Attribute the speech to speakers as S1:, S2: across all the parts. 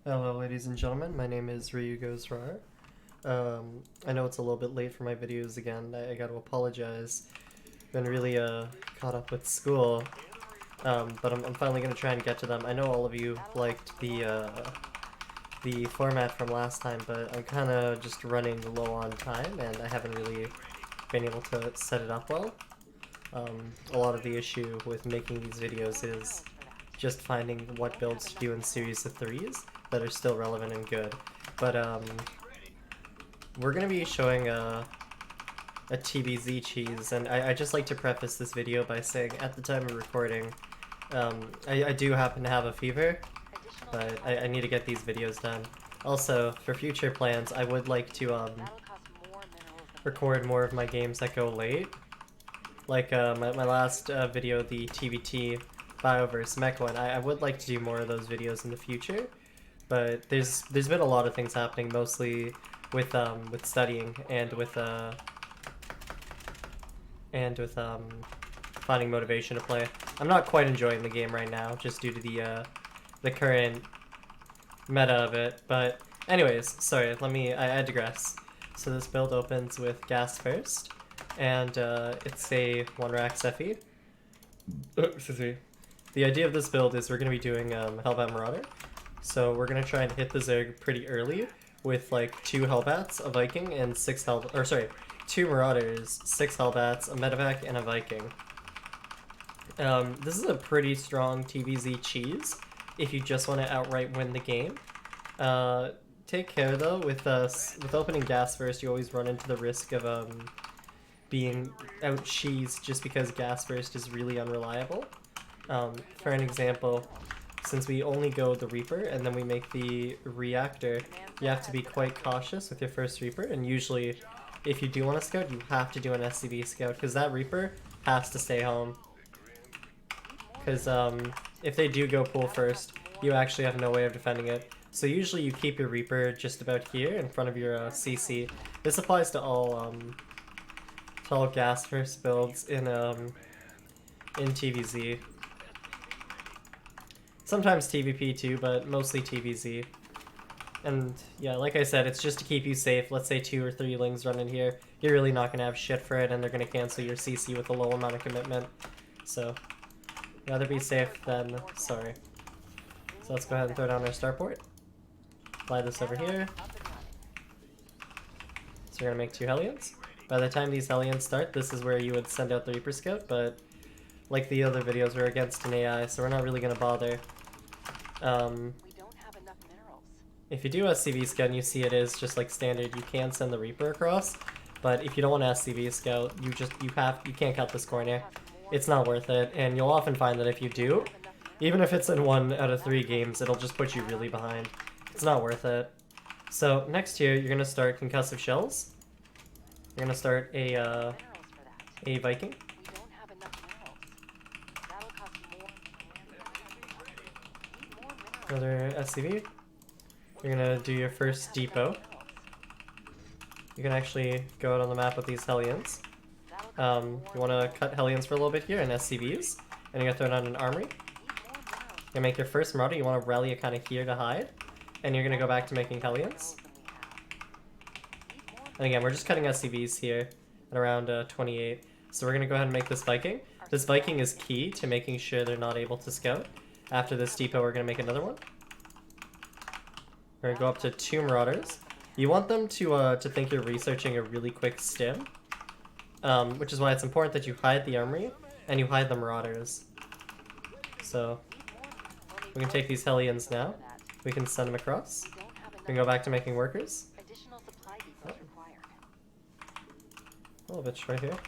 S1: Hello ladies and gentlemen, my name is Ryu Goes Rar. I know it's a little bit late for my videos again, I gotta apologize. Been really caught up with school, but I'm finally gonna try and get to them. I know all of you liked the format from last time, but I'm kinda just running low on time and I haven't really been able to set it up well. A lot of the issue with making these videos is just finding what builds to do in series of threes that are still relevant and good. But we're gonna be showing a TvZ cheese, and I just like to preface this video by saying at the time of recording, I do happen to have a fever, but I need to get these videos done. Also, for future plans, I would like to record more of my games that go late. Like my last video, the TvT Bioverse Mech one, I would like to do more of those videos in the future, but there's been a lot of things happening, mostly with studying and with finding motivation to play. I'm not quite enjoying the game right now, just due to the current meta of it. But anyways, sorry, I digress. So this build opens with gas first, and it's a 1-rack Cephy. Excuse me. The idea of this build is we're going to be doing Hellbat Marauder. So we're going to try and hit the Zerg pretty early with like 2 Hellbats, a Viking, and 2 Marauders, 6 Hellbats, a Medevac, and a Viking. This is a pretty strong TvZ cheese if you just want to outright win the game. Take care though, with opening gas first, you always run into the risk of being out cheesed just because gas first is really unreliable. For an example, since we only go the Reaper and then we make the Reactor, you have to be quite cautious with your first Reaper, and usually if you do want to scout, you have to do an SCV scout, because that Reaper has to stay home. Because if they do go pool first, you actually have no way of defending it. So usually you keep your Reaper just about here in front of your CC. This applies to all gas first builds in TvZ. Sometimes TvP too, but mostly TvZ. And yeah, like I said, it's just to keep you safe. Let's say 2 or 3 lings run in here. You're really not going to have shit for it, and they're going to cancel your CC with a low amount of commitment. So, rather be safe than sorry. So let's go ahead and throw down our starport. Fly this over here. So we're going to make 2 Hellions. By the time these Hellions start, this is where you would send out the Reaper Scout, but like the other videos, we're against an AI, so we're not really going to bother. If you do SCV scout and you see it is just like standard, you can send the Reaper across, but if you don't want to SCV scout, you can't cut this corner. It's not worth it, and you'll often find that if you do, even if it's in 1 out of 3 games, it'll just put you really behind. It's not worth it. So next here, you're gonna start concussive shells. You're gonna start a Viking. Another SCV. You're gonna do your first depot. You can actually go out on the map with these Hellions. You want to cut Hellions for a little bit here and SCVs, and you're gonna throw down an armory. You're gonna make your first Marauder. You want to rally it kind of here to hide, and you're gonna go back to making Hellions. And again, we're just cutting SCVs here at around 28. So we're gonna go ahead and make this Viking. This Viking is key to making sure they're not able to scout. After this depot, we're gonna make another one. We're gonna go up to 2 Marauders. You want them to think you're researching a really quick stim, which is why it's important that you hide the armory and you hide the Marauders. So we can take these Hellions now. We can send them across. We can go back to making workers. Oh. A little bit short here.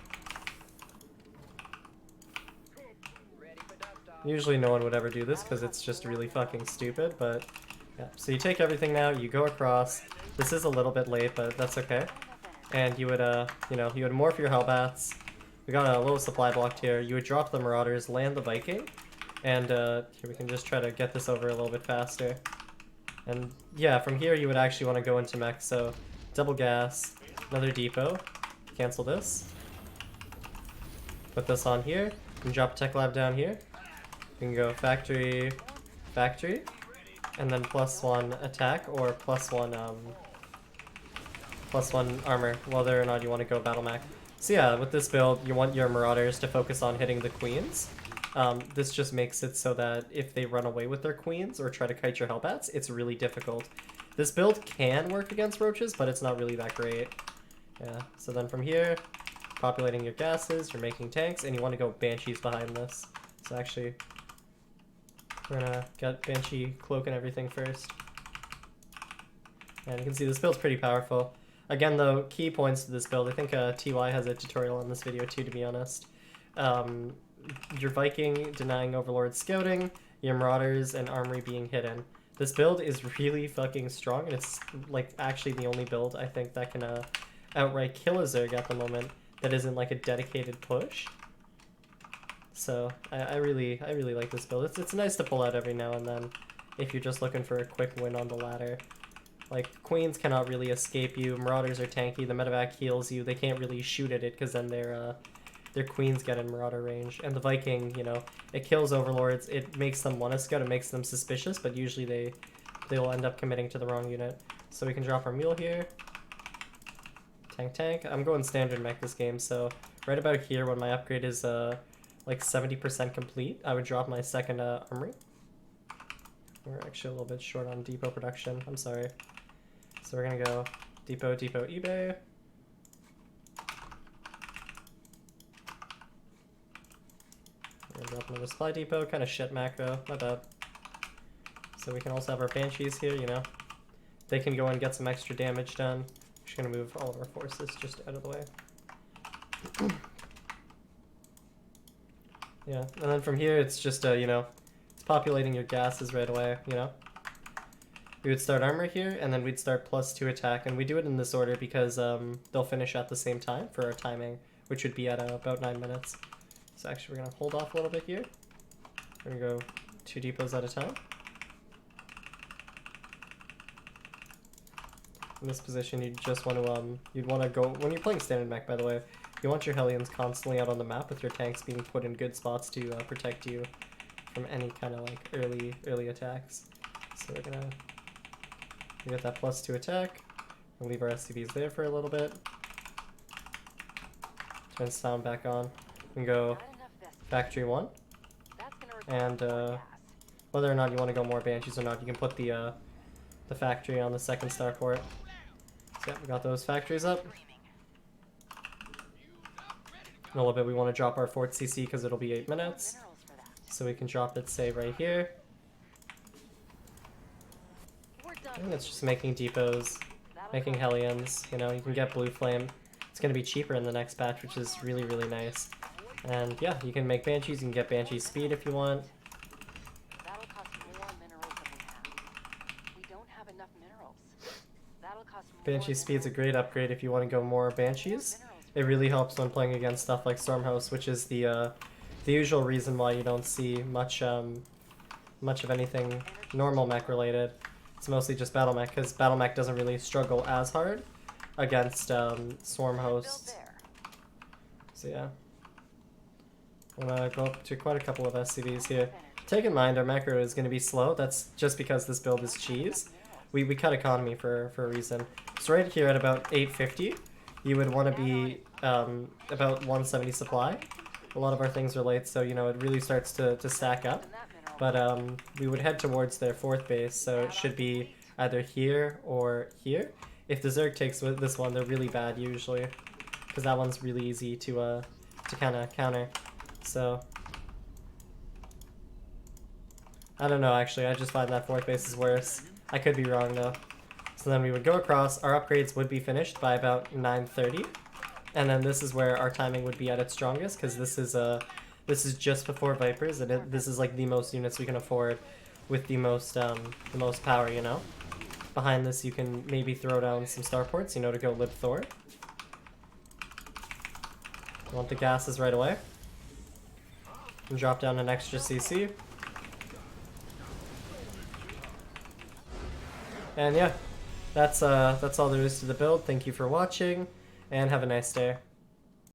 S1: Usually no one would ever do this because it's just really fucking stupid, but yeah. So you take everything now, you go across. This is a little bit late, but that's okay. And you would, you would morph your Hellbats. We got a little supply blocked here. You would drop the Marauders, land the Viking, and here we can just try to get this over a little bit faster. And yeah, from here you would actually want to go into mech, so double gas, another depot, cancel this. Put this on here, you can drop a tech lab down here. You can go factory, factory. and then +1 attack or +1 +1 armor, whether or not you want to go battle mech. So yeah, with this build, you want your Marauders to focus on hitting the queens. This just makes it so that if they run away with their queens or try to kite your Hellbats, it's really difficult. This build can work against roaches, but it's not really that great. Yeah, so then from here, populating your gases, you're making tanks, and you want to go Banshees behind this. So actually, we're gonna get Banshee Cloak and everything first. And you can see this build's pretty powerful. Again though, key points to this build, I think TY has a tutorial on this video too, to be honest. Your Viking denying Overlord scouting, your Marauders and Armory being hidden. This build is really fucking strong, and it's like actually the only build I think that can outright kill a Zerg at the moment that isn't like a dedicated push. So I really like this build. It's nice to pull out every now and then if you're just looking for a quick win on the ladder. Like, Queens cannot really escape you, Marauders are tanky, the medevac heals you, they can't really shoot at it because then their Queens get in Marauder range. And the Viking, you know, it kills Overlords, it makes them want to scout, it makes them suspicious, but usually they'll end up committing to the wrong unit. So we can drop our mule here. Tank. I'm going standard mech this game, so right about here when my upgrade is like 70% complete, I would drop my second armory. We're actually a little bit short on depot production, I'm sorry. So we're gonna go depot, eBay. We're gonna drop another supply depot, kind of shit macro, my bad. So we can also have our Banshees here, you know. They can go and get some extra damage done. Just gonna move all of our forces just out of the way. Yeah, and then from here it's just, you know, it's populating your gases right away, you know. We would start armor here, and then we'd start +2 attack, and we do it in this order because they'll finish at the same time for our timing, which would be at about 9 minutes. So actually we're gonna hold off a little bit here. We're gonna go 2 depots at a time. In this position, you just want to you'd want to go when you're playing standard mech. By the way, you want your Hellions constantly out on the map with your tanks being put in good spots to protect you from any kind of like early attacks. So we're gonna get that +2 attack. We'll leave our SCVs there for a little bit. Turn sound back on. We can go factory 1, and whether or not you want to go more Banshees or not, you can put the factory on the second starport. So yeah, we got those factories up. In a little bit we want to drop our fort CC because it'll be 8 minutes. So we can drop it, say, right here. And it's just making depots, making Hellions, you know, you can get Blue Flame. It's going to be cheaper in the next batch, which is really nice. And yeah, you can make Banshees, you can get Banshee speed if you want. Banshee speed's a great upgrade if you want to go more Banshees. It really helps when playing against stuff like Stormhouse, which is the usual reason why you don't see much of anything normal mech related. It's mostly just battle mech, because battle mech doesn't really struggle as hard against swarm hosts. So yeah, I'm gonna go up to quite a couple of SCVs here. Take in mind our macro is going to be slow. That's just because this build is cheese. We cut economy for a reason. So right here at about 850, you would want to be about 170 supply. A lot of our things are late, so you know it really starts to stack up. But we would head towards their 4th base, so it should be either here or here. If the Zerg takes this one, they're really bad usually, because that one's really easy to kind of counter. So I don't know, actually. I just find that 4th base is worse. I could be wrong though. So then we would go across. Our upgrades would be finished by about 9:30, and then this is where our timing would be at its strongest, because this is just before Vipers, and this is like the most units we can afford with the most power, you know. Behind this, you can maybe throw down some starports, you know, to go lib Thor. You want the gases right away. And drop down an extra CC. And yeah, that's all there is to the build. Thank you for watching, and have a nice day.